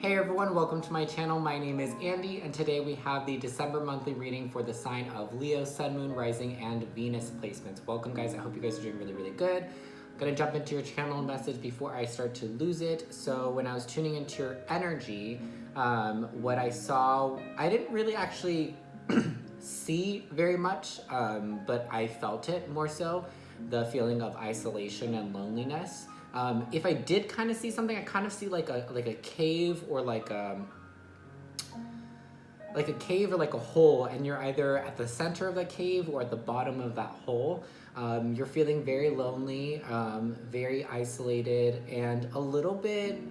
Hey everyone, welcome to my channel. My name is Andy, and today we have the December monthly reading for the sign of Leo, Sun, Moon, Rising, and Venus placements. Welcome guys, I hope you guys are doing really good. I'm gonna jump into your channel message before I start to lose it. So when I was tuning into your energy, what I saw, I didn't really actually see very much, but I felt it more so, the feeling of isolation and loneliness. If I did kind of see something, I kind of see like a cave or like a cave or like a hole, and you're either at the center of the cave or at the bottom of that hole. You're feeling very lonely, very isolated, and a little bit,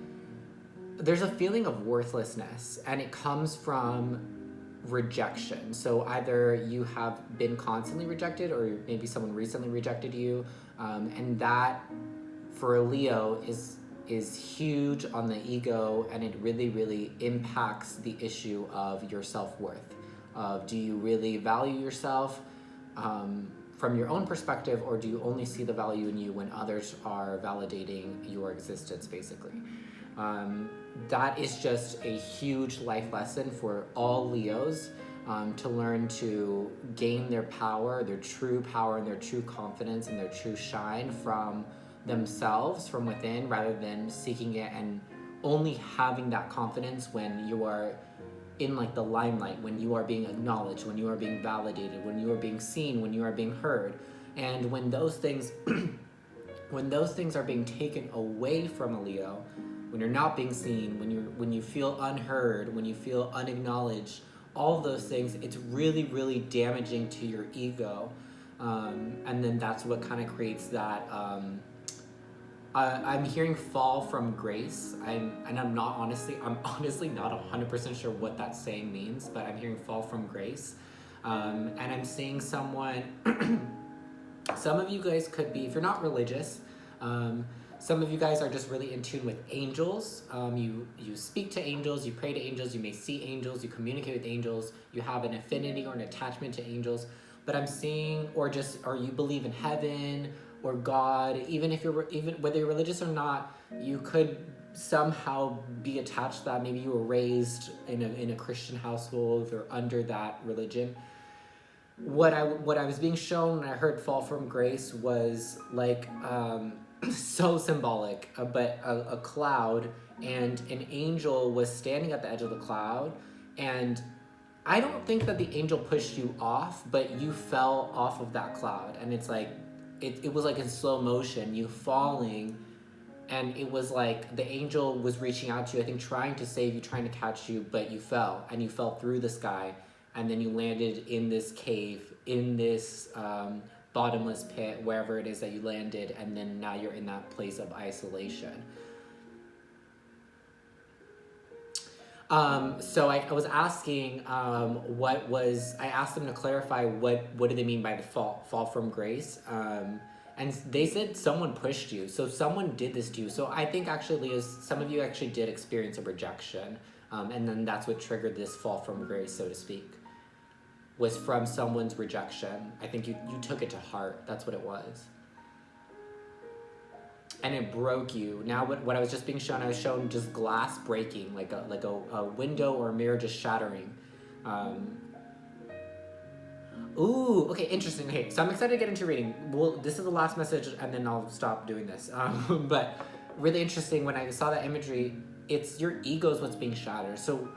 there's a feeling of worthlessness, and it comes from rejection. So either you have been constantly rejected, or maybe someone recently rejected you, and that for a Leo is huge on the ego, and it really impacts the issue of your self-worth. Do you really value yourself from your own perspective, or do you only see the value in you when others are validating your existence, basically? That is just a huge life lesson for all Leos, to learn to gain their power, their true power, and their true confidence and their true shine from themselves, from within, rather than seeking it and only having that confidence when you are in like the limelight, when you are being acknowledged, when you are being validated, when you are being seen, when you are being heard. And when those things when those things are being taken away from a Leo, when you're not being seen, when you feel unheard, when you feel unacknowledged, all those things, it's really damaging to your ego. And then that's what kind of creates that I'm hearing fall from grace. I'm honestly not 100% sure what that saying means, but I'm hearing fall from grace. And I'm seeing someone, some of you guys could be, if you're not religious, some of you guys are just really in tune with angels. You speak to angels, you pray to angels, you may see angels, you communicate with angels, you have an affinity or an attachment to angels. But I'm seeing, or you believe in heaven or God, even whether you're religious or not, you could somehow be attached to that. Maybe you were raised in a Christian household or under that religion. What I was being shown when I heard fall from grace was like so symbolic, but a cloud, and an angel was standing at the edge of the cloud, and I don't think that the angel pushed you off, but you fell off of that cloud, and it's like it was like in slow motion, you falling, and it was like the angel was reaching out to you, I think trying to save you, trying to catch you, but you fell, and you fell through the sky, and then you landed in this cave, in this bottomless pit, wherever it is that you landed, and then now you're in that place of isolation. So I was asking, I asked them to clarify what do they mean by the fall from grace, and they said someone pushed you, so someone did this to you. So I think actually, Leos, some of you actually did experience a rejection, and then that's what triggered this fall from grace, so to speak, was from someone's rejection. I think you took it to heart. That's what it was. And it broke you. Now what I was just being shown, I was shown just glass breaking, like a window or a mirror just shattering. Ooh, okay, interesting. Okay, so I'm excited to get into reading. Well, this is the last message, and then I'll stop doing this. But really interesting, when I saw that imagery, it's your ego is what's being shattered. So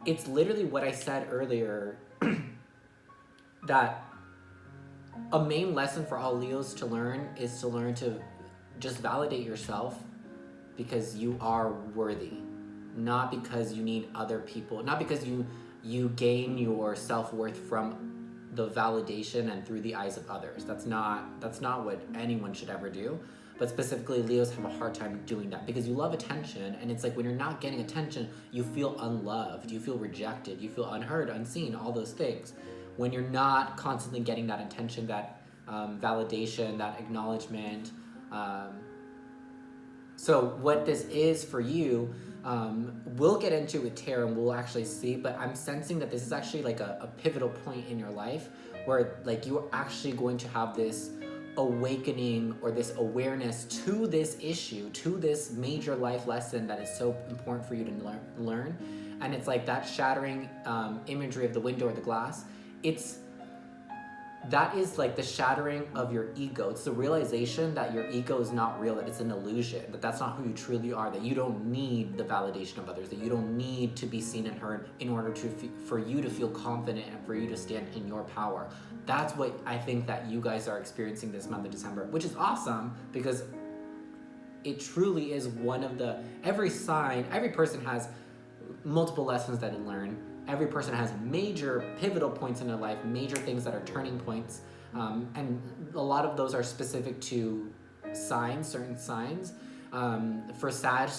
it's literally what I said earlier, that a main lesson for all Leos to learn is to learn to just validate yourself because you are worthy, not because you need other people, not because you gain your self-worth from the validation and through the eyes of others. That's not what anyone should ever do. But specifically, Leos have a hard time doing that because you love attention, and it's like when you're not getting attention, you feel unloved, you feel rejected, you feel unheard, unseen, all those things. When you're not constantly getting that attention, that validation, that acknowledgement. So what this is for you, we'll get into with tarot and we'll actually see, but I'm sensing that this is actually like a pivotal point in your life where like you're actually going to have this awakening or this awareness to this issue, to this major life lesson that is so important for you to learn. And it's like that shattering imagery of the window or the glass. That is like the shattering of your ego. It's the realization that your ego is not real, that it's an illusion, that that's not who you truly are, that you don't need the validation of others, that you don't need to be seen and heard in order for you to feel confident and for you to stand in your power. That's what I think that you guys are experiencing this month of December, which is awesome because it truly is one of the, every person has multiple lessons that they learn. Every person has major pivotal points in their life, major things that are turning points. And a lot of those are specific to signs, certain signs. For Sag,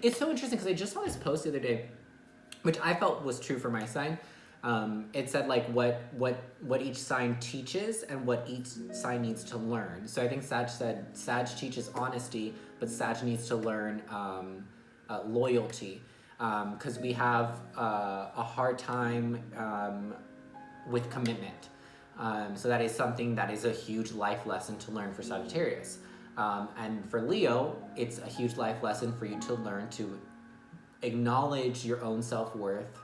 it's so interesting because I just saw this post the other day, which I felt was true for my sign. It said like what each sign teaches and what each sign needs to learn. So I think Sag teaches honesty, but Sag needs to learn loyalty. Because we have a hard time with commitment. So that is something that is a huge life lesson to learn for Sagittarius. And for Leo, it's a huge life lesson for you to learn to acknowledge your own self-worth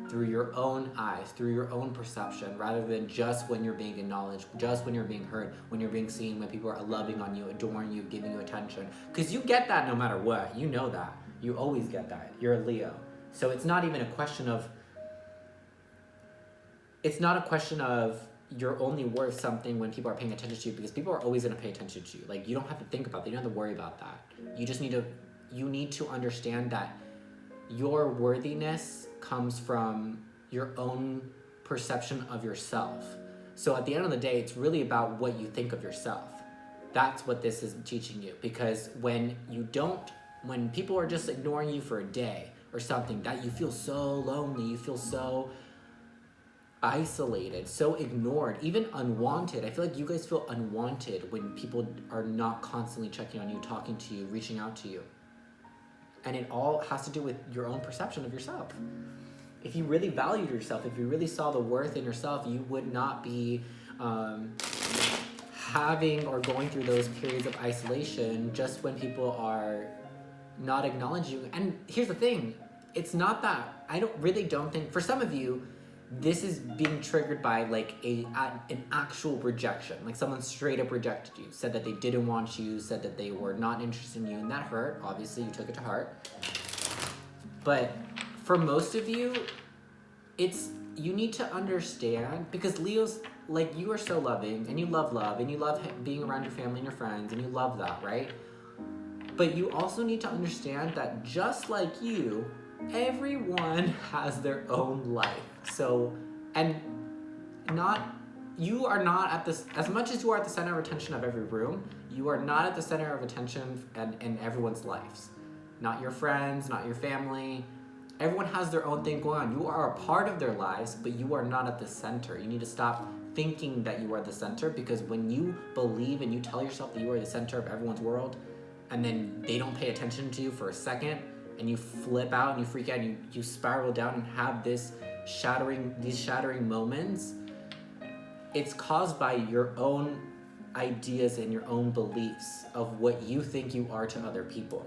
through your own eyes, through your own perception, rather than just when you're being acknowledged, just when you're being heard, when you're being seen, when people are loving on you, adoring you, giving you attention. Because you get that no matter what. You know that. You always get that. You're a Leo. So it's not even a question of you're only worth something when people are paying attention to you, because people are always going to pay attention to you. Like, you don't have to think about that. You don't have to worry about that. You need to understand that your worthiness comes from your own perception of yourself. So at the end of the day, it's really about what you think of yourself. That's what this is teaching you. Because when people are just ignoring you for a day or something, that you feel so lonely, you feel so isolated, so ignored, even unwanted. I feel like you guys feel unwanted when people are not constantly checking on you, talking to you, reaching out to you. And it all has to do with your own perception of yourself. If you really valued yourself, if you really saw the worth in yourself, you would not be having or going through those periods of isolation just when people are not acknowledging you. And here's the thing, it's not that, I don't think, for some of you, this is being triggered by like an actual rejection. Like someone straight up rejected you, said that they didn't want you, said that they were not interested in you, and that hurt. Obviously, you took it to heart. But for most of you, you need to understand, because Leo's, like, you are so loving, and you love love, and you love being around your family and your friends, and you love that, right? But you also need to understand that just like you, everyone has their own life. So, you are not at this, as much as you are at the center of attention of every room, you are not at the center of attention in everyone's lives. Not your friends, not your family. Everyone has their own thing going on. You are a part of their lives, but you are not at the center. You need to stop thinking that you are the center, because when you believe and you tell yourself that you are the center of everyone's world, and then they don't pay attention to you for a second, and you flip out and you freak out and you spiral down and have these shattering moments, it's caused by your own ideas and your own beliefs of what you think you are to other people.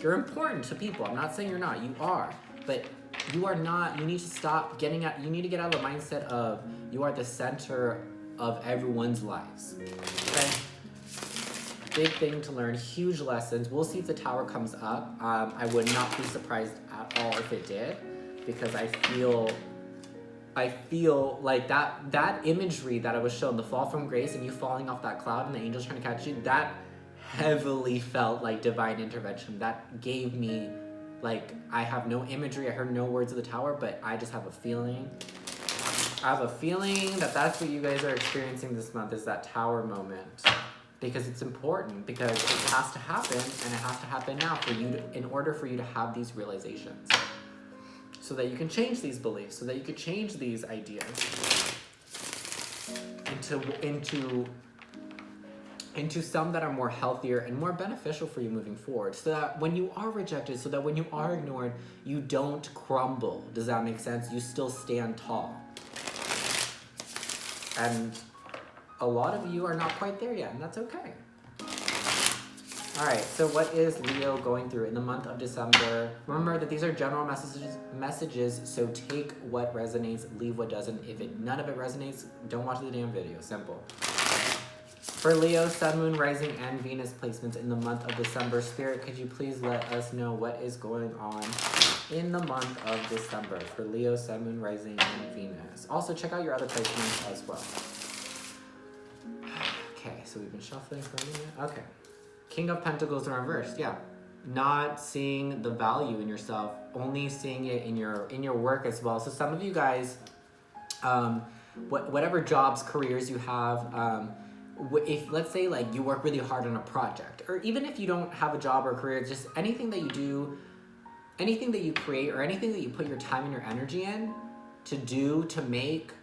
You're important to people. I'm not saying you're not. You are. But you are not. You need to stop you need to get out of the mindset of you are the center of everyone's lives. Okay? Big thing to learn. Huge lessons. We'll see if the tower comes up. I would not be surprised at all if it did, because I feel like that imagery that I was shown, the fall from grace and you falling off that cloud and the angels trying to catch you, that heavily felt like divine intervention. That gave me, like, I have no imagery, I heard no words of the tower, but I just have a feeling. I have a feeling that that's what you guys are experiencing this month, is that tower moment. Because it's important, because it has to happen, and it has to happen now in order for you to have these realizations. So that you can change these beliefs, so that you can change these ideas into some that are more healthier and more beneficial for you moving forward. So that when you are rejected, so that when you are ignored, you don't crumble. Does that make sense? You still stand tall. And a lot of you are not quite there yet, and that's okay. All right, so what is Leo going through in the month of December? Remember that these are general messages, so take what resonates, leave what doesn't. If none of it resonates, don't watch the damn video. Simple. For Leo, Sun, Moon, Rising, and Venus placements in the month of December. Spirit, could you please let us know what is going on in the month of December for Leo, Sun, Moon, Rising, and Venus? Also, check out your other placements as well. Okay, so we've been shuffling for a minute. Okay. King of Pentacles in reverse, yeah. Not seeing the value in yourself, only seeing it in your work as well. So some of you guys, whatever jobs, careers you have, if let's say like you work really hard on a project, or even if you don't have a job or a career, just anything that you do, anything that you create, or anything that you put your time and your energy in to do, to make,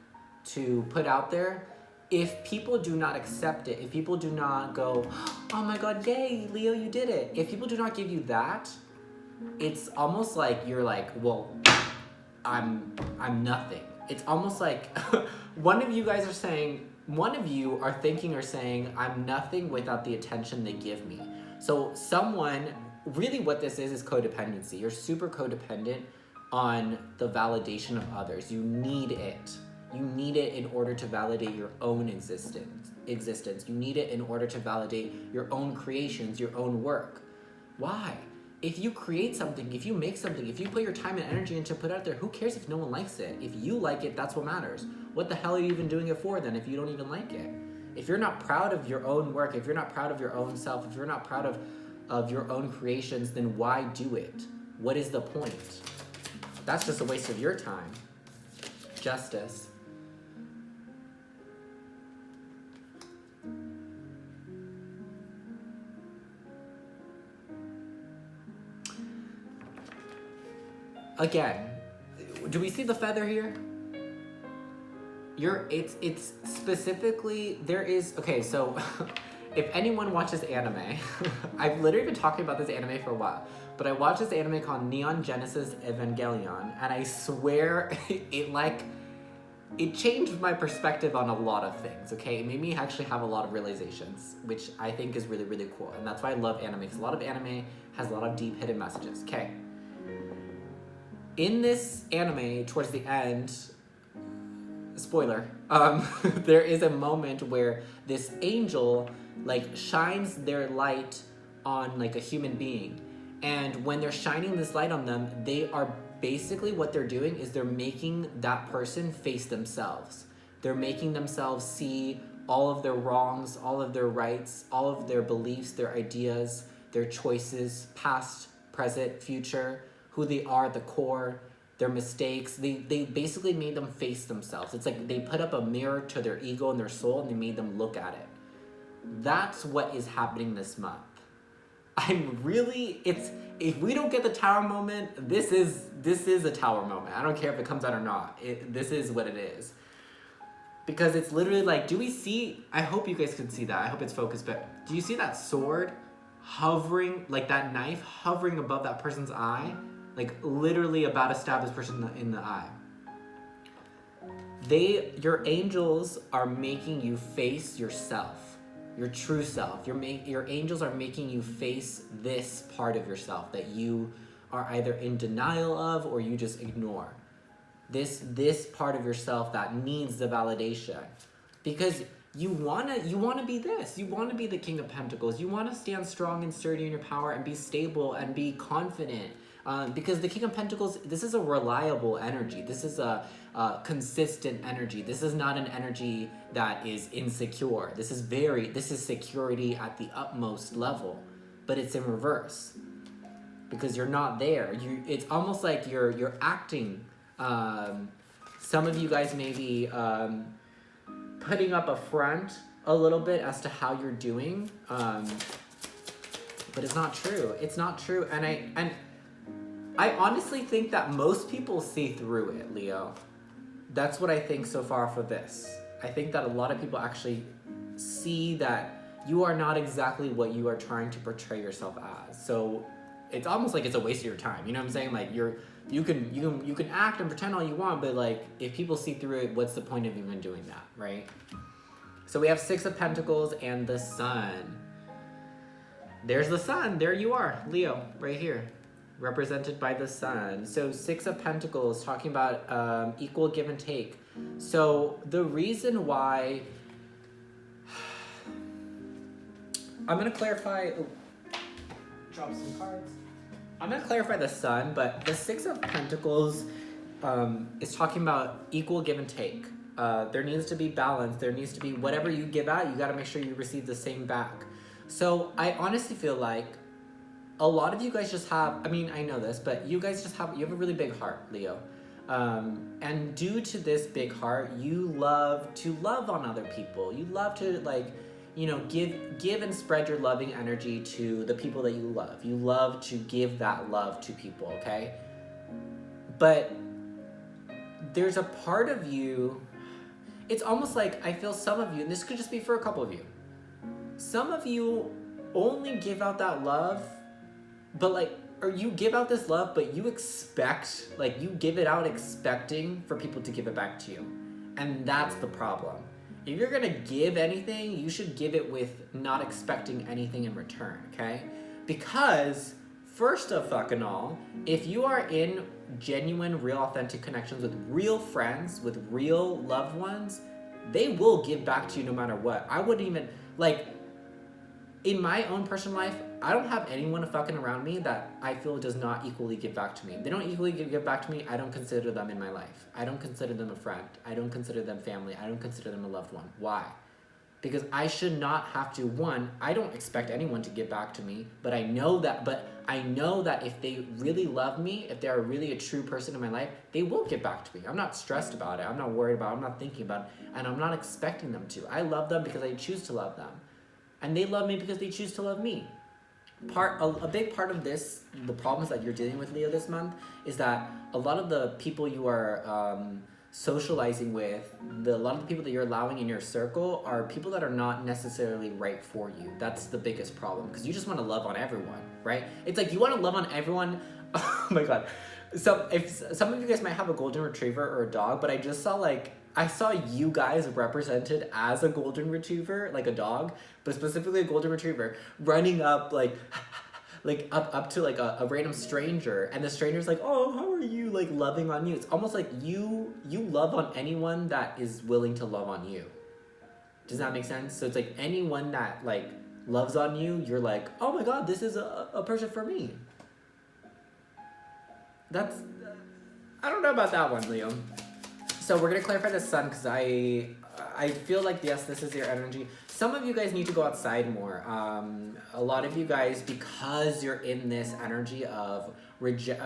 to put out there, if people do not accept it, if people do not go, oh my God, yay, Leo, you did it. If people do not give you that, it's almost like you're like, well, I'm nothing. It's almost like one of you guys are saying, one of you are thinking or saying, I'm nothing without the attention they give me. So someone, really what this is codependency. You're super codependent on the validation of others. You need it. You need it in order to validate your own existence. You need it in order to validate your own creations, your own work. Why? If you create something, if you make something, if you put your time and energy into put out there, who cares if no one likes it? If you like it, that's what matters. What the hell are you even doing it for then if you don't even like it? If you're not proud of your own work, if you're not proud of your own self, if you're not proud of your own creations, then why do it? What is the point? That's just a waste of your time. Justice. Again, do we see the feather here? It's specifically, there is, okay, so if anyone watches anime, I've literally been talking about this anime for a while, but I watched this anime called Neon Genesis Evangelion, and I swear it changed my perspective on a lot of things, okay? It made me actually have a lot of realizations, which I think is really, really cool, and that's why I love anime, because a lot of anime has a lot of deep hidden messages, okay? In this anime, towards the end, spoiler, there is a moment where this angel like shines their light on like a human being, and when they're shining this light on them, they are basically, what they're doing is they're making that person face themselves. They're making themselves see all of their wrongs, all of their rights, all of their beliefs, their ideas, their choices, past, present, future, who they are at the core, their mistakes. They basically made them face themselves. It's like they put up a mirror to their ego and their soul and they made them look at it. That's what is happening this month. If we don't get the tower moment, this is a tower moment. I don't care if it comes out or not. This is what it is. Because it's literally like, do we see, I hope you guys can see that. I hope it's focused, but do you see that sword hovering, like that knife hovering above that person's eye? Like literally about to stab this person in the eye. Your angels are making you face yourself, your true self. Your angels are making you face this part of yourself that you are either in denial of or you just ignore. This part of yourself that needs the validation, because you wanna be this. You wanna be the King of Pentacles. You wanna stand strong and sturdy in your power and be stable and be confident. Because the King of Pentacles, this is a reliable energy. This is a consistent energy. This is not an energy that is insecure. This is security at the utmost level, but it's in reverse because you're not there. It's almost like you're acting. Some of you guys may be putting up a front a little bit as to how you're doing, but it's not true. It's not true, and I honestly think that most people see through it, Leo. That's what I think so far for this. I think that a lot of people actually see that you are not exactly what you are trying to portray yourself as. So it's almost like it's a waste of your time. You know what I'm saying? Like you can act and pretend all you want, but like if people see through it, what's the point of even doing that, right? So we have Six of Pentacles and the Sun. There's the Sun. There you are, Leo, right here, represented by the Sun. So Six of Pentacles, talking about equal give and take. So the reason why, I'm going to clarify, drop some cards. I'm going to clarify the Sun, but the Six of Pentacles is talking about equal give and take. There needs to be balance. There needs to be whatever you give out, you got to make sure you receive the same back. So I honestly feel like a lot of you guys just have, I mean, I know this, but you guys just have, you have a really big heart, Leo. And due to this big heart, you love to love on other people. You love to, like, you know, give and spread your loving energy to the people that you love. You love to give that love to people, okay? But there's a part of you, it's almost like I feel some of you, and this could just be for a couple of you, some of you only give out that love, but like, or you give out this love, but you expect, like, you give it out expecting for people to give it back to you. And that's the problem. If you're gonna give anything, you should give it with not expecting anything in return, okay? Because, first of fucking all, if you are in genuine, real, authentic connections with real friends, with real loved ones, they will give back to you no matter what. I wouldn't even, like, in my own personal life, I don't have anyone fucking around me that I feel does not equally give back to me. They don't equally give back to me. I don't consider them in my life. I don't consider them a friend. I don't consider them family. I don't consider them a loved one. Why? Because I should not have to, one, I don't expect anyone to give back to me, but I know that if they really love me, if they're really a true person in my life, they will give back to me. I'm not stressed about it. I'm not worried about it. I'm not thinking about it. And I'm not expecting them to. I love them because I choose to love them. And they love me because they choose to love me. A big part of this, the problems that you're dealing with, Leo, this month, is that a lot of the people you are socializing with, a lot of the people that you're allowing in your circle are people that are not necessarily right for you. That's the biggest problem, because you just want to love on everyone, right? It's like you want to love on everyone. Oh my God. So if some of you guys might have a golden retriever or a dog, but I saw you guys represented as a golden retriever, like a dog, but specifically a golden retriever, running up like up to like a random stranger, and the stranger's like, oh, how are you, like loving on you. It's almost like you love on anyone that is willing to love on you. Does that make sense? So it's like anyone that like loves on you, you're like, oh my God, this is a person for me. I don't know about that one, Leo. So we're gonna clarify the Sun, because I feel like, yes, this is your energy. Some of you guys need to go outside more. A lot of you guys, because you're in this energy of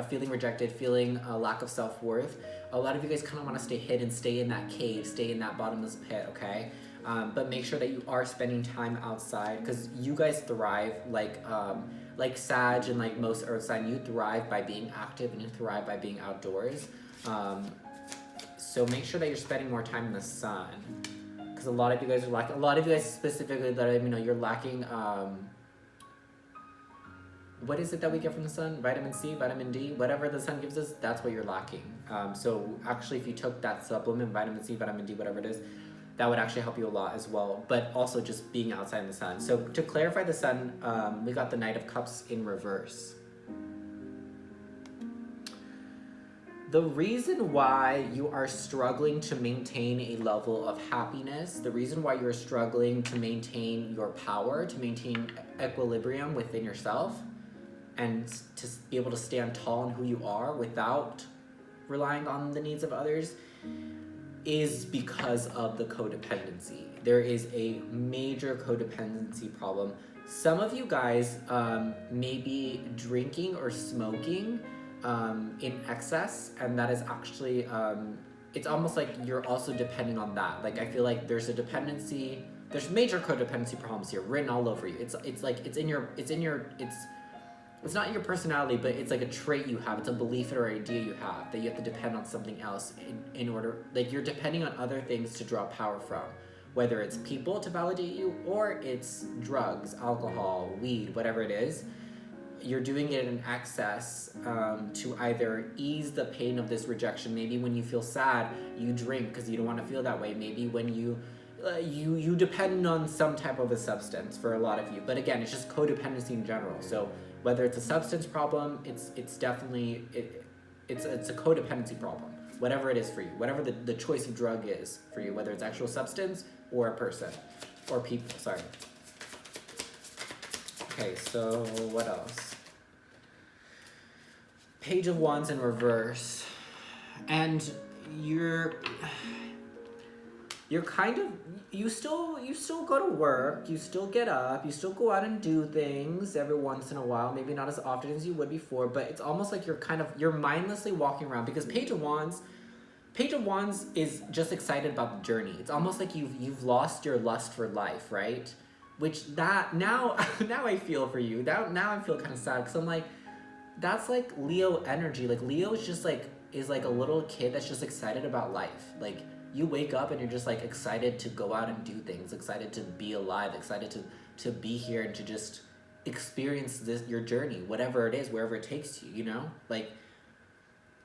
feeling rejected, feeling a lack of self-worth, a lot of you guys kind of want to stay hidden, stay in that cave, stay in that bottomless pit, okay? But make sure that you are spending time outside, because you guys thrive, like Sag and like most Earth sign, you thrive by being active and you thrive by being outdoors. So make sure that you're spending more time in the sun, because a lot of you guys are lacking. A lot of you guys specifically that I know, you're lacking. What is it that we get from the sun? Vitamin C, vitamin D, whatever the sun gives us, that's what you're lacking. So actually, if you took that supplement, vitamin C, vitamin D, whatever it is, that would actually help you a lot as well. But also just being outside in the sun. So to clarify the sun, we got the Knight of Cups in reverse. The reason why you are struggling to maintain a level of happiness, the reason why you're struggling to maintain your power, to maintain equilibrium within yourself, and to be able to stand tall in who you are without relying on the needs of others, is because of the codependency. There is a major codependency problem. Some of you guys may be drinking or smoking in excess, and that is actually it's almost like you're also depending on that. Like, I feel like there's major codependency problems here written all over you. It's not your personality, but it's like a trait you have. It's a belief or idea you have that you have to depend on something else in order, like you're depending on other things to draw power from, whether it's people to validate you or it's drugs, alcohol, weed, whatever it is. You're doing it in excess to either ease the pain of this rejection. Maybe when you feel sad, you drink because you don't want to feel that way. Maybe when you you depend on some type of a substance for a lot of you, but again, it's just codependency in general. So whether it's a substance problem, it's definitely it's a codependency problem. Whatever it is for you, whatever the choice of drug is for you, whether it's actual substance or a person or people. Sorry. Okay, so what else? Page of Wands in reverse, and you're kind of, you still go to work, you still get up, you still go out and do things every once in a while, maybe not as often as you would before, but it's almost like you're mindlessly walking around, because Page of Wands is just excited about the journey. It's almost like you've lost your lust for life, right? Which that now I feel for you. Now I feel kind of sad, because I'm like, that's like Leo energy. Like Leo is like a little kid that's just excited about life. Like you wake up and you're just like excited to go out and do things, excited to be alive, excited to be here and to just experience your journey, whatever it is, wherever it takes you, you know? Like,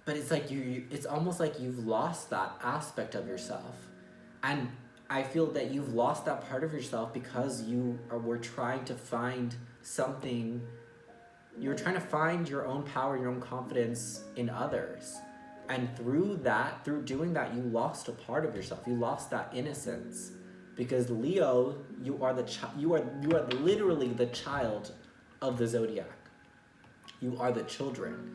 but it's like it's almost like you've lost that aspect of yourself. And I feel that you've lost that part of yourself because were trying to find something. You're trying to find your own power, your own confidence in others. And through doing that, you lost a part of yourself. You lost that innocence. Because Leo, you are literally the child of the zodiac. You are the children.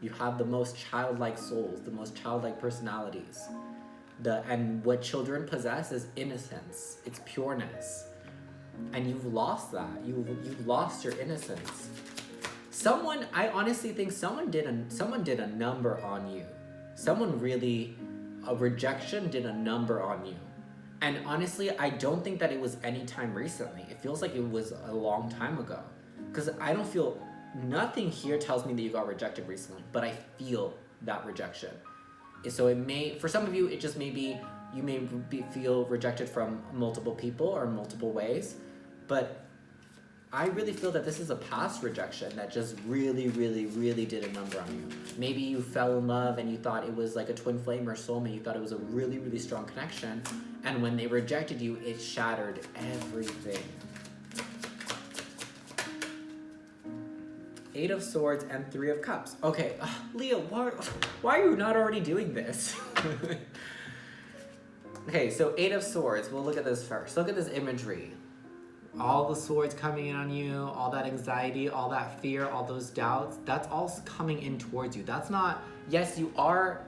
You have the most childlike souls, the most childlike personalities. And what children possess is innocence. It's pureness. And you've lost that. You've lost your innocence. I honestly think someone did a number on you. A rejection did a number on you. And honestly, I don't think that it was any time recently. It feels like it was a long time ago. Because nothing here tells me that you got rejected recently, but I feel that rejection. So it may, for some of you, it just may be, you may feel rejected from multiple people or multiple ways, but I really feel that this is a past rejection that just really, really, really did a number on you. Maybe you fell in love and you thought it was like a twin flame or soulmate. You thought it was a really, really strong connection. And when they rejected you, it shattered everything. Eight of Swords and Three of Cups. Okay, Leo, why are you not already doing this? Okay, so Eight of Swords. We'll look at this first. Look at this imagery. All the swords coming in on you, all that anxiety, all that fear, all those doubts, that's all coming in towards you. That's not, yes, you are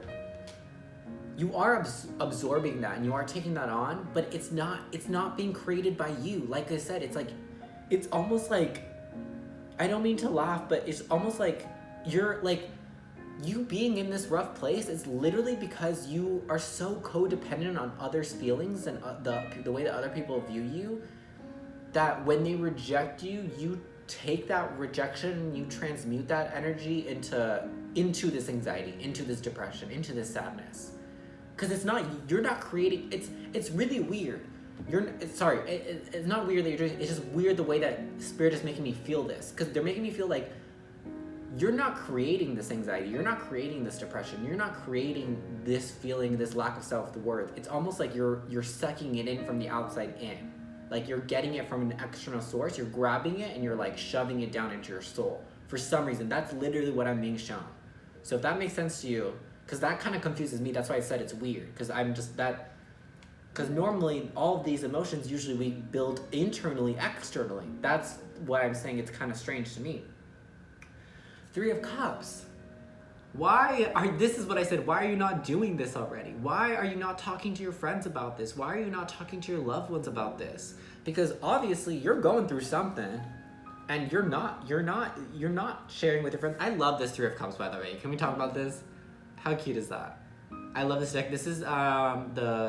absorbing that and you are taking that on, but it's not being created by you. Like I said, it's almost like, I don't mean to laugh, but it's almost like you being in this rough place is literally because you are so codependent on others' feelings and the way that other people view you, that when they reject you, you take that rejection and you transmute that energy into this anxiety, into this depression, into this sadness. Because you're not creating, it's really weird. It's not weird that you're doing it, it's just weird the way that Spirit is making me feel this. Because they're making me feel like you're not creating this anxiety, you're not creating this depression, you're not creating this feeling, this lack of self-worth. It's almost like you're sucking it in from the outside in. Like you're getting it from an external source, you're grabbing it and you're like shoving it down into your soul. For some reason, that's literally what I'm being shown. So if that makes sense to you, because that kind of confuses me, that's why I said it's weird. Because normally all of these emotions usually we build internally, externally. That's what I'm saying, it's kind of strange to me. Three of Cups. This is what I said, why are you not doing this already? Why are you not talking to your friends about this? Why are you not talking to your loved ones about this? Because obviously you're going through something and you're not sharing with your friends. I love this Three of Cups, by the way. Can we talk about this? How cute is that? I love this deck. This is the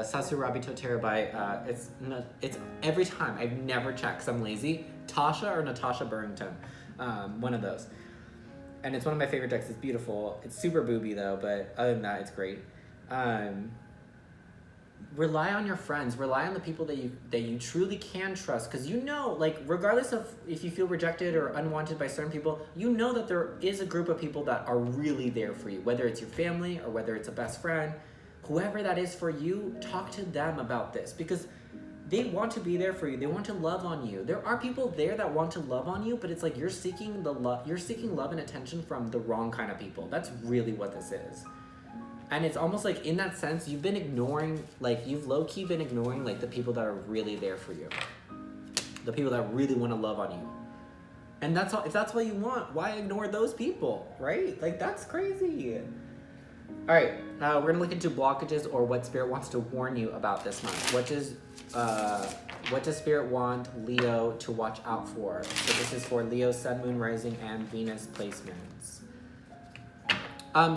Sasurabi Totera by, it's every time, I've never checked because I'm lazy. Tasha or Natasha Burrington, one of those. And it's one of my favorite decks. It's beautiful. It's super booby though, but other than that, it's great. Rely on your friends. Rely on the people that you truly can trust, because like regardless of if you feel rejected or unwanted by certain people, you know that there is a group of people that are really there for you. Whether it's your family or whether it's a best friend, whoever that is for you, talk to them about this, because they want to be there for you. They want to love on you. There are people there that want to love on you, but it's like you're seeking love and attention from the wrong kind of people. That's really what this is. And it's almost like in that sense, you've been ignoring, like you've low-key been ignoring like the people that are really there for you. The people that really want to love on you. And that's all, if that's what you want, why ignore those people, right? Like that's crazy. All right, we're gonna look into blockages or what Spirit wants to warn you about this month. What does Spirit want Leo to watch out for? So this is for Leo, Sun, Moon, Rising, and Venus placements.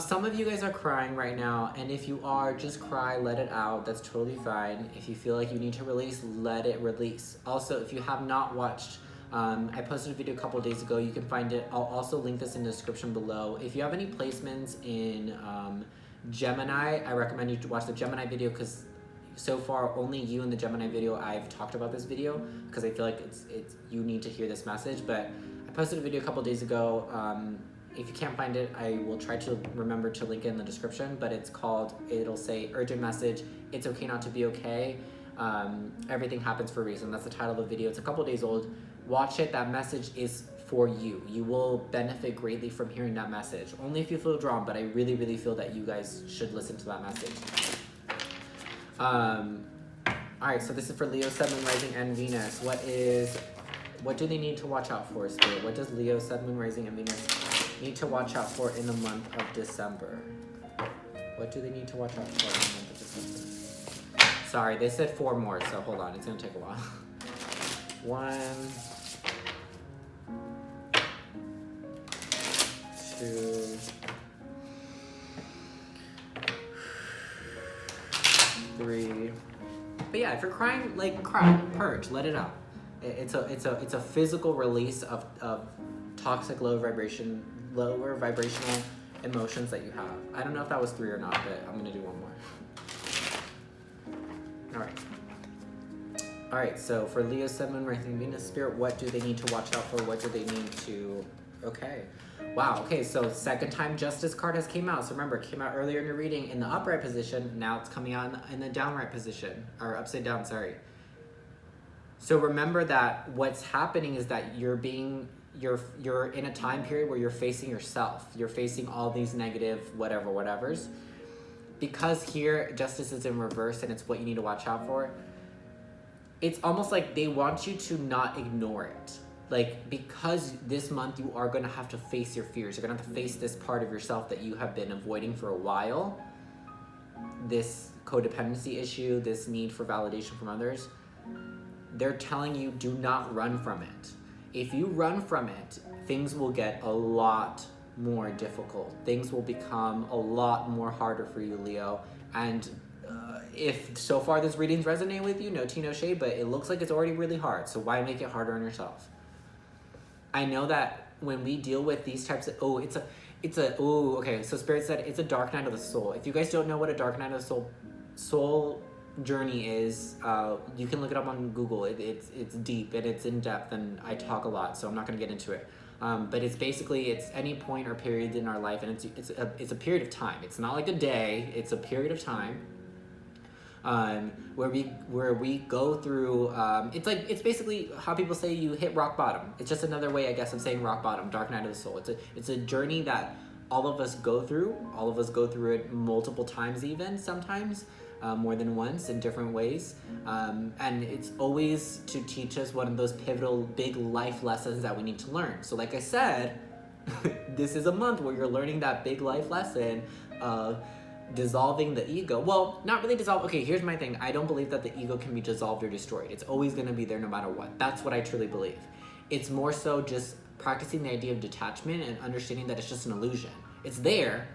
Some of you guys are crying right now, and if you are, just cry, let it out. That's totally fine. If you feel like you need to release, let it release. Also, if you have not watched, I posted a video a couple days ago. You can find it. I'll also link this in the description below. If you have any placements in Gemini, I recommend you to watch the Gemini video because so far only you in the Gemini video I've talked about this video because I feel like it's you need to hear this message. But I posted a video a couple days ago. If you can't find it, I will try to remember to link it in the description, but it's called, it'll say urgent message, it's okay not to be okay. Everything happens for a reason. That's the title of the video. It's a couple days old. Watch it. That message is for you. You will benefit greatly from hearing that message. Only if you feel drawn, but I really, really feel that you guys should listen to that message. All right, so this is for Leo, Sun, Moon, Rising, and Venus. What do they need to watch out for, Spirit? What does Leo, Sun, Moon, Rising, and Venus need to watch out for in the month of December? What do they need to watch out for in the month of December? Sorry, they said 4 more, so hold on. It's going to take a while. 1, 2, 3. But yeah, if you're crying, like cry, purge, let it out. It's a physical release of toxic lower vibrational emotions that you have. I don't know if that was 3 or not, but I'm gonna do 1 more. All right, so for Leo, Sun, Moon, Rising, Venus, Spirit, what do they need to watch out for? What do they need to, okay. Wow, okay, so second time Justice card has came out. So remember, it came out earlier in your reading in the upright position. Now it's coming out in the downright position, or upside down, sorry. So remember that what's happening is that you're in a time period where you're facing yourself. You're facing all these negative whatevers. Because here, Justice is in reverse and it's what you need to watch out for. It's almost like they want you to not ignore it. Like, because this month you are going to have to face your fears. You're going to have to face this part of yourself that you have been avoiding for a while. This codependency issue, this need for validation from others. They're telling you, do not run from it. If you run from it, things will get a lot more difficult. Things will become a lot more harder for you, Leo. And if so far this readings resonate with you, no tea, no shade, but it looks like it's already really hard. So why make it harder on yourself? I know that when we deal with these types of, okay, so Spirit said it's a dark night of the soul. If you guys don't know what a dark night of the soul journey is, you can look it up on Google. It's deep and it's in depth, and I talk a lot, so I'm not going to get into it. But it's basically, it's any point or period in our life, and it's a period of time. It's not like a day. It's a period of time where we go through. It's basically how people say you hit rock bottom. It's just another way, I guess, of saying rock bottom. Dark night of the soul. It's a journey that all of us go through. All of us go through it multiple times, even sometimes. More than once in different ways. And it's always to teach us one of those pivotal big life lessons that we need to learn. So like I said, this is a month where you're learning that big life lesson of dissolving the ego. Well, not really dissolve. Okay, here's my thing. I don't believe that the ego can be dissolved or destroyed. It's always going to be there no matter what. That's what I truly believe. It's more so just practicing the idea of detachment and understanding that it's just an illusion. It's there,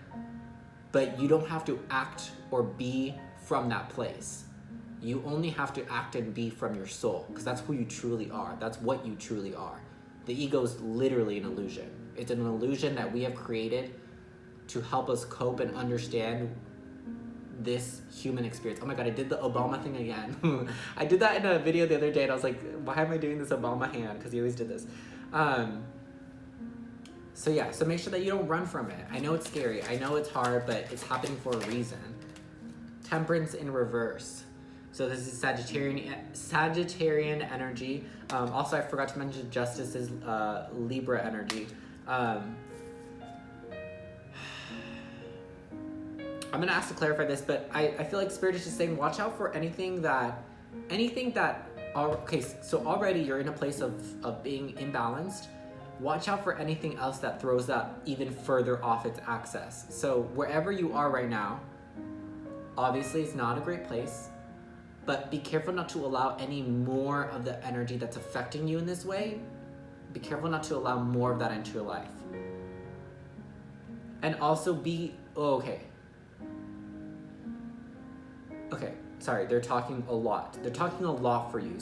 but you don't have to act or be from that place. You only have to act and be from your soul, because that's who you truly are. That's what you truly are. The ego is literally an illusion. It's an illusion that we have created to help us cope and understand this human experience. Oh my God, I did the Obama thing again. I did that in a video the other day and I was like, why am I doing this Obama hand? Because he always did this. So yeah, so make sure that you don't run from it. I know it's scary. I know it's hard, but it's happening for a reason. Temperance in reverse. So this is Sagittarian energy. Also, I forgot to mention Justice is Libra energy. I'm gonna ask to clarify this, but I feel like Spirit is just saying, watch out for anything that, okay, so already you're in a place of being imbalanced. Watch out for anything else that throws that even further off its axis. So wherever you are right now, obviously it's not a great place, but be careful not to allow any more of the energy that's affecting you in this way. Be careful not to allow more of that into your life. And also Okay, sorry, they're talking a lot. They're talking a lot for you.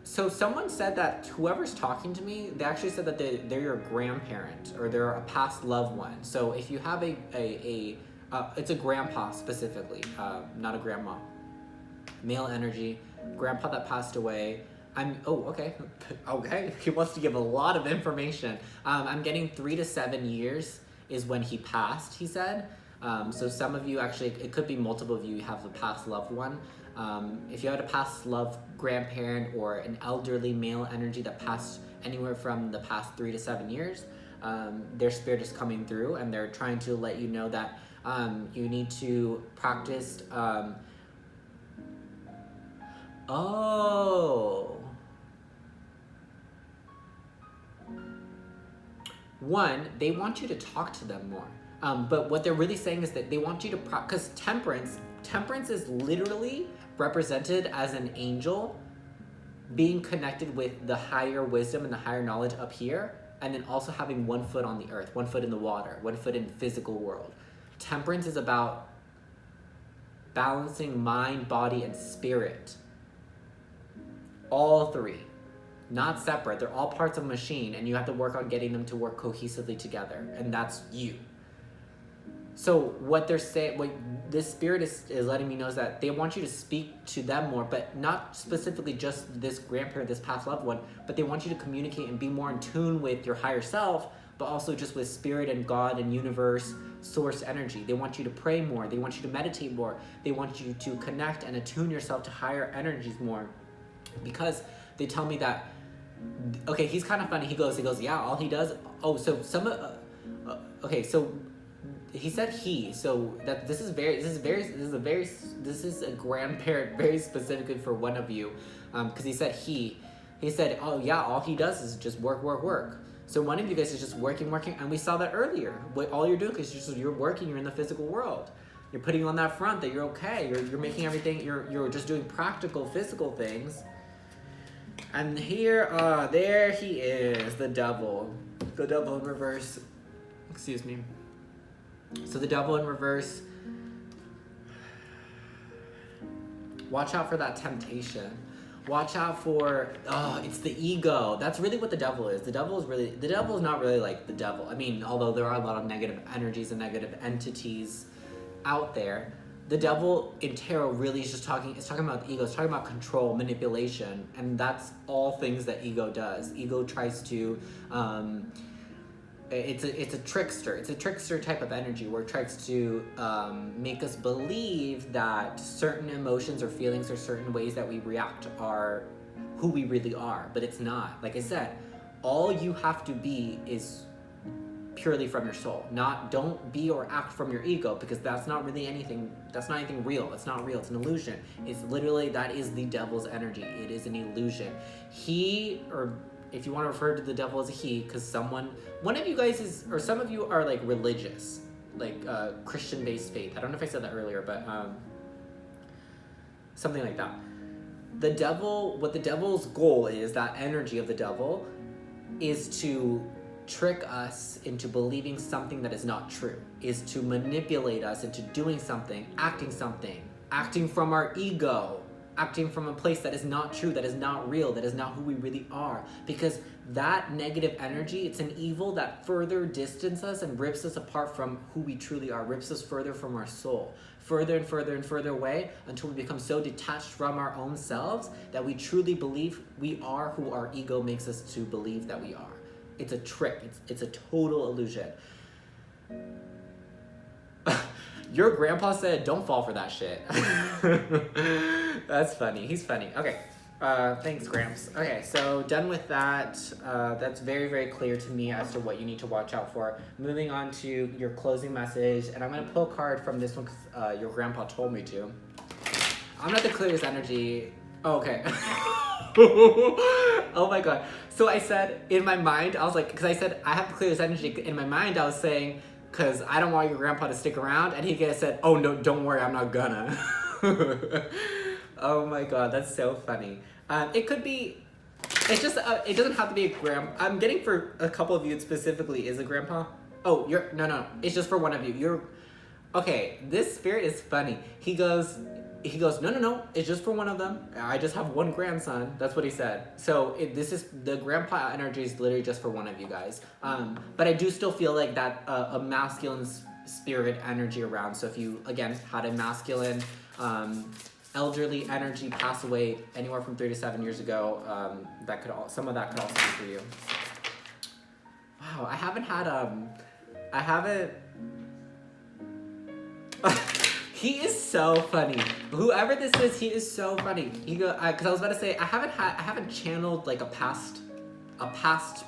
So someone said that whoever's talking to me, they actually said that they're your grandparent or they're a past loved one. So if you have it's a grandpa specifically, not a grandma. Male energy, grandpa that passed away. Okay. He wants to give a lot of information. I'm getting 3 to 7 years is when he passed, he said. So some of you actually, it could be multiple of you have a past loved one. If you had a past loved grandparent or an elderly male energy that passed anywhere from the past 3 to 7 years, their spirit is coming through and they're trying to let you know that you need to practice. One, they want you to talk to them more. But what they're really saying is that they want you to because temperance is literally represented as an angel being connected with the higher wisdom and the higher knowledge up here, and then also having 1 foot on the earth, 1 foot in the water, 1 foot in the physical world. Temperance is about balancing mind, body, and spirit. All 3. Not separate. They're all parts of a machine, and you have to work on getting them to work cohesively together, and that's you. So what they're saying, what this spirit is letting me know is that they want you to speak to them more, but not specifically just this grandparent, this past loved one, but they want you to communicate and be more in tune with your higher self, but also just with spirit and God and universe, source energy. They want you to pray more. They want you to meditate more. They want you to connect and attune yourself to higher energies more, because they tell me that, okay, he's kind of funny. He goes, yeah, all he does, so he said so that this is a grandparent very specifically for one of you, because he said, oh yeah, all he does is just work. So one of you guys is just working, and we saw that earlier. What all you're doing is you're working, you're in the physical world. You're putting on that front that you're okay. You're making everything, you're just doing practical physical things. And here, there he is, the devil in reverse. Excuse me. So the devil in reverse. Watch out for that temptation. Watch out for, it's the ego. That's really what the devil is. The devil is not really like the devil. I mean, although there are a lot of negative energies and negative entities out there, the devil in tarot really is talking about the ego. It's talking about control, manipulation, and that's all things that ego does. Ego tries to, it's a trickster. It's a trickster type of energy where it tries to make us believe that certain emotions or feelings or certain ways that we react are who we really are, but it's not. Like I said, all you have to be is purely from your soul. Don't be or act from your ego, because that's not really anything. That's not anything real. It's not real. It's an illusion. It's literally, that is the devil's energy. It is an illusion. Or if you want to refer to the devil as a he, because one of you guys or some of you are like religious, like Christian-based faith. I don't know if I said that earlier, but something like that. What the devil's goal is, that energy of the devil, is to trick us into believing something that is not true, is to manipulate us into doing something, acting from our ego, acting from a place that is not true, that is not real, that is not who we really are. Because that negative energy, it's an evil that further distances us and rips us apart from who we truly are, rips us further from our soul, further and further and further away, until we become so detached from our own selves that we truly believe we are who our ego makes us to believe that we are. It's a trick. It's a total illusion. Your grandpa said, don't fall for that shit. That's funny. He's funny. Okay. Thanks, Gramps. Okay, so done with that. That's very, very clear to me as to what you need to watch out for. Moving on to your closing message, and I'm going to pull a card from this one because your grandpa told me to. I'm not the clearest energy. Oh, okay. Oh my god. So I said, in my mind, I was like, because I said, I have the clearest energy. In my mind, I was saying, because I don't want your grandpa to stick around. And he said, oh, no, don't worry, I'm not gonna. Oh my god, that's so funny. It could be, it's just, it doesn't have to be a grandpa. I'm getting for a couple of you specifically, is a grandpa? Oh, no, it's just for one of you. Okay, this spirit is funny. He goes, no, it's just for one of them. I just have one grandson. That's what he said. So this is, the grandpa energy is literally just for one of you guys. But I do still feel like that a masculine spirit energy around. So if you, again, had a masculine, elderly energy pass away anywhere from 3 to 7 years ago, some of that could also be for you. Wow, I haven't. He is so funny. Whoever this is, he is so funny. Because I was about to say, I haven't channeled like a past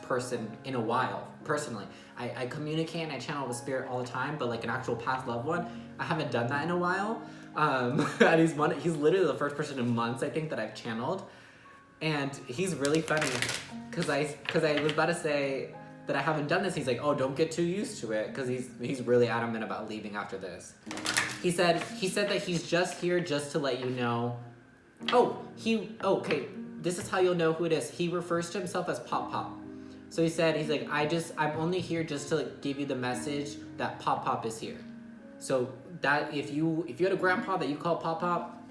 person in a while. Personally, I communicate and I channel the spirit all the time, but like an actual past loved one, I haven't done that in a while. And he's literally the first person in months I think that I've channeled, and he's really funny. Because I was about to say that I haven't done this. He's like, oh, don't get too used to it, because he's really adamant about leaving after this. He said that he's just here just to let you know. Okay, this is how you'll know who it is. He refers to himself as Pop Pop. So he's like, I'm only here just to like, give you the message that Pop Pop is here. So that if you had a grandpa that you call Pop Pop,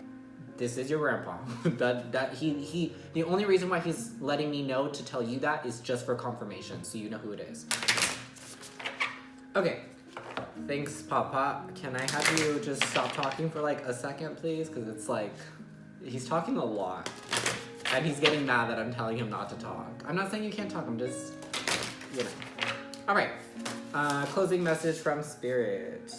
this is your grandpa. The only reason why he's letting me know to tell you that is just for confirmation, so you know who it is. Okay. Thanks, Pop Pop. Can I have you just stop talking for like a second, please? Because it's like, he's talking a lot. And he's getting mad that I'm telling him not to talk. I'm not saying you can't talk, I'm just, All right. Closing message from Spirit.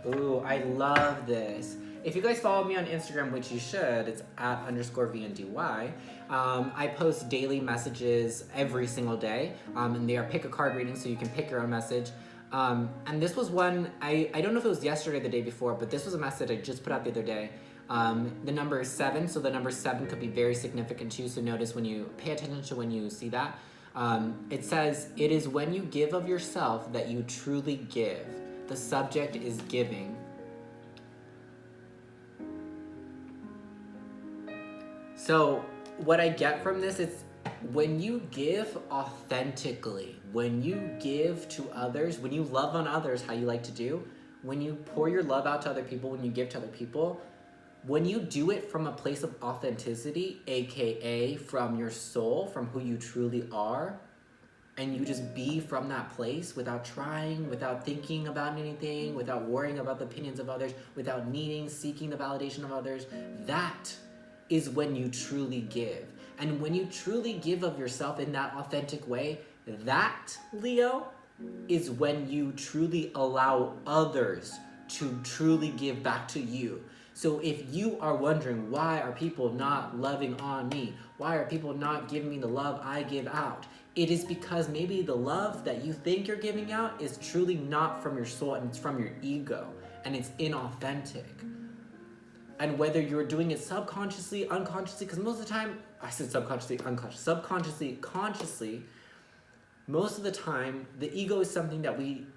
Ooh, I love this. If you guys follow me on Instagram, which you should, it's @_VNDY. I post daily messages every single day. And they are pick a card readings, so you can pick your own message. And this was one, I don't know if it was yesterday or the day before, but this was a message I just put out the other day. The number is 7, so the number 7 could be very significant to you, so notice when you pay attention to when you see that. It says, it is when you give of yourself that you truly give. The subject is giving. So what I get from this is when you give authentically, when you give to others, when you love on others how you like to do, when you pour your love out to other people, when you give to other people, when you do it from a place of authenticity, aka from your soul, from who you truly are, and you just be from that place without trying, without thinking about anything, without worrying about the opinions of others, without seeking the validation of others, that is when you truly give. And when you truly give of yourself in that authentic way, that, Leo, is when you truly allow others to truly give back to you. So if you are wondering, why are people not loving on me? Why are people not giving me the love I give out? It is because maybe the love that you think you're giving out is truly not from your soul, and it's from your ego, and it's inauthentic. And whether you're doing it subconsciously, unconsciously, because most of the time, I said subconsciously, unconsciously, subconsciously, consciously, most of the time, the ego is something that we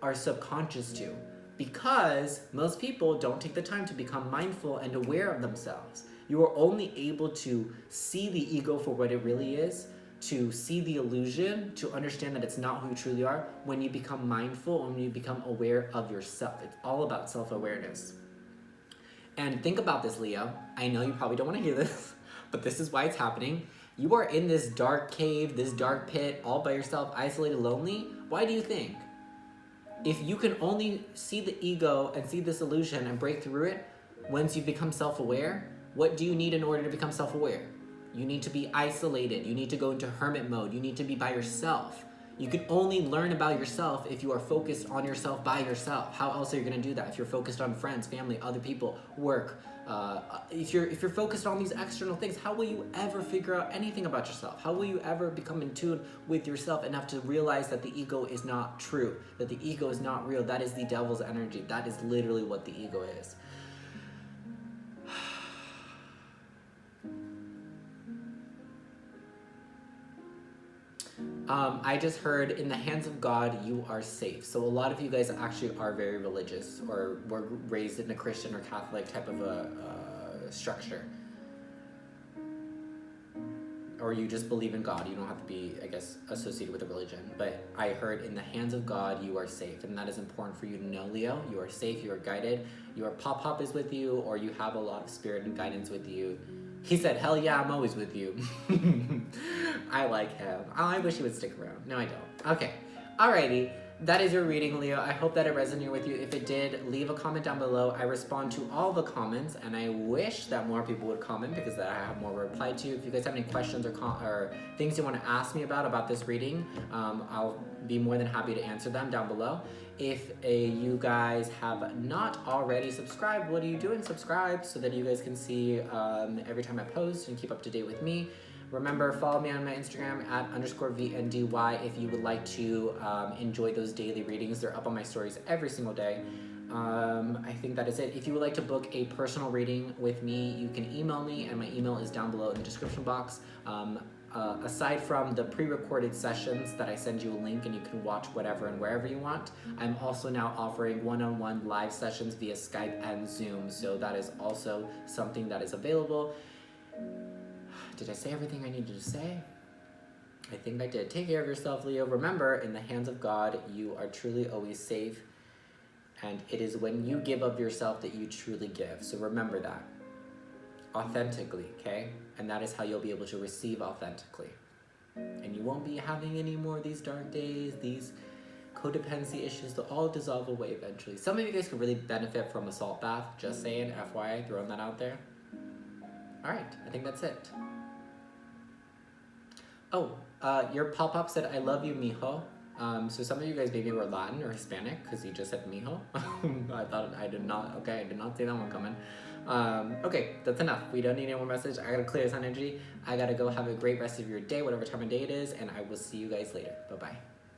are subconscious to, because most people don't take the time to become mindful and aware of themselves. You are only able to see the ego for what it really is, to see the illusion, to understand that it's not who you truly are, when you become mindful and when you become aware of yourself. It's all about self-awareness. And think about this, Leo. I know you probably don't want to hear this, but this is why it's happening. You are in this dark cave, this dark pit, all by yourself, isolated, lonely. Why do you think? If you can only see the ego and see this illusion and break through it, once you become self-aware, what do you need in order to become self-aware? You need to be isolated. You need to go into hermit mode. You need to be by yourself. You can only learn about yourself if you are focused on yourself by yourself. How else are you going to do that? If you're focused on friends, family, other people, work, if you're focused on these external things, how will you ever figure out anything about yourself? How will you ever become in tune with yourself enough to realize that the ego is not true, that the ego is not real? That is the devil's energy. That is literally what the ego is. I just heard, in the hands of God, you are safe. So a lot of you guys actually are very religious, or were raised in a Christian or Catholic type of a structure. Or you just believe in God. You don't have to be, I guess, associated with a religion. But I heard, in the hands of God, you are safe. And that is important for you to know, Leo. You are safe, you are guided. Your Pop-Pop is with you, or you have a lot of spirit and guidance with you. He said, hell yeah, I'm always with you. I like him. Oh, I wish he would stick around. No, I don't. Okay. Alrighty. That is your reading, Leo. I hope that it resonated with you. If it did, leave a comment down below. I respond to all the comments, and I wish that more people would comment because then I have more to reply to. If you guys have any questions or things you want to ask me about this reading, I'll be more than happy to answer them down below. If you guys have not already subscribed, what are you doing? Subscribe so that you guys can see every time I post and keep up to date with me. Remember, follow me on my Instagram @_VNDY if you would like to enjoy those daily readings. They're up on my stories every single day. I think that is it. If you would like to book a personal reading with me, you can email me, and my email is down below in the description box. Aside from the pre-recorded sessions that I send you a link and you can watch whatever and wherever you want, I'm also now offering one-on-one live sessions via Skype and Zoom. So that is also something that is available. Did I say everything I needed to say? I think I did. Take care of yourself, Leo. Remember, in the hands of God, you are truly always safe. And it is when you give of yourself that you truly give. So remember that. Authentically, okay? And that is how you'll be able to receive authentically. And you won't be having any more of these dark days, these codependency issues. They'll all dissolve away eventually. Some of you guys could really benefit from a salt bath. Just saying, FYI, throwing that out there. All right, I think that's it. Oh, your Pop-Pop said, I love you, mijo. So some of you guys maybe were Latin or Hispanic because you just said mijo. I did not see that one coming. Okay, that's enough. We don't need any more message. I gotta clear this energy. I gotta go have a great rest of your day, whatever time of day it is, and I will see you guys later. Bye-bye.